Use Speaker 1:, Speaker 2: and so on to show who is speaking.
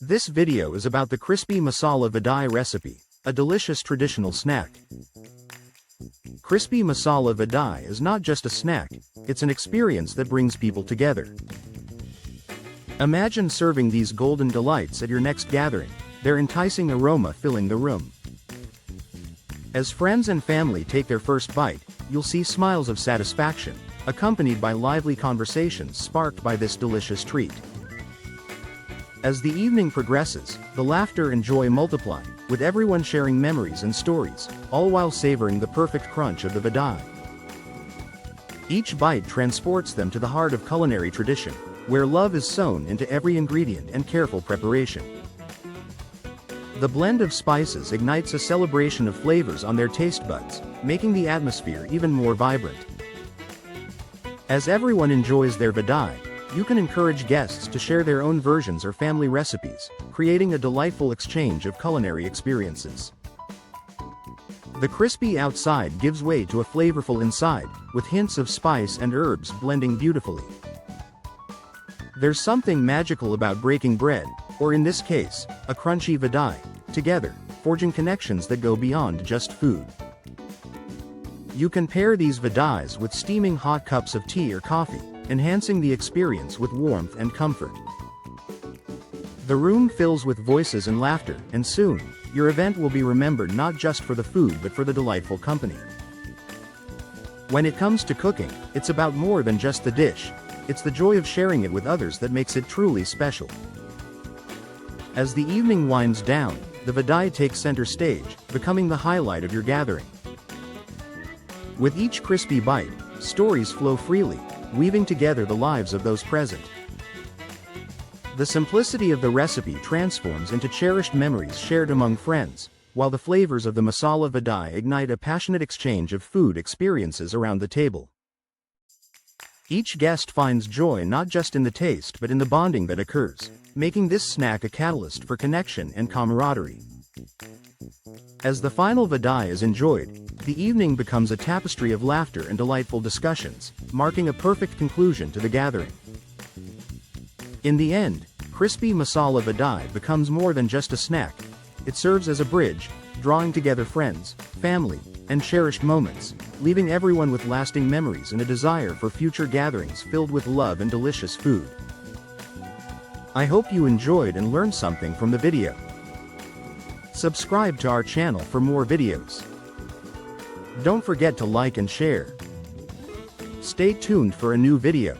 Speaker 1: This video is about the Crispy Masala Vadai recipe, a delicious traditional snack. Crispy Masala Vadai is not just a snack, it's an experience that brings people together. Imagine serving these golden delights at your next gathering, their enticing aroma filling the room. As friends and family take their first bite, you'll see smiles of satisfaction, accompanied by lively conversations sparked by this delicious treat. As the evening progresses, the laughter and joy multiply, with everyone sharing memories and stories, all while savoring the perfect crunch of the vadai. Each bite transports them to the heart of culinary tradition, where love is sewn into every ingredient and careful preparation. The blend of spices ignites a celebration of flavors on their taste buds, making the atmosphere even more vibrant. As everyone enjoys their vadai, you can encourage guests to share their own versions or family recipes, creating a delightful exchange of culinary experiences. The crispy outside gives way to a flavorful inside, with hints of spice and herbs blending beautifully. There's something magical about breaking bread, or in this case, a crunchy vadai, together, forging connections that go beyond just food. You can pair these vadais with steaming hot cups of tea or coffee, enhancing the experience with warmth and comfort. The room fills with voices and laughter, and soon, your event will be remembered not just for the food but for the delightful company. When it comes to cooking, it's about more than just the dish, it's the joy of sharing it with others that makes it truly special. As the evening winds down, the vadai takes center stage, becoming the highlight of your gathering. With each crispy bite, stories flow freely, weaving together the lives of those present. The simplicity of the recipe transforms into cherished memories shared among friends, while the flavors of the masala vadai ignite a passionate exchange of food experiences around the table. Each guest finds joy not just in the taste but in the bonding that occurs, making this snack a catalyst for connection and camaraderie. As the final vadai is enjoyed, the evening becomes a tapestry of laughter and delightful discussions, marking a perfect conclusion to the gathering. In the end, crispy masala vadai becomes more than just a snack. It serves as a bridge, drawing together friends, family, and cherished moments, leaving everyone with lasting memories and a desire for future gatherings filled with love and delicious food. I hope you enjoyed and learned something from the video. Subscribe to our channel for more videos. Don't forget to like and share. Stay tuned for a new video.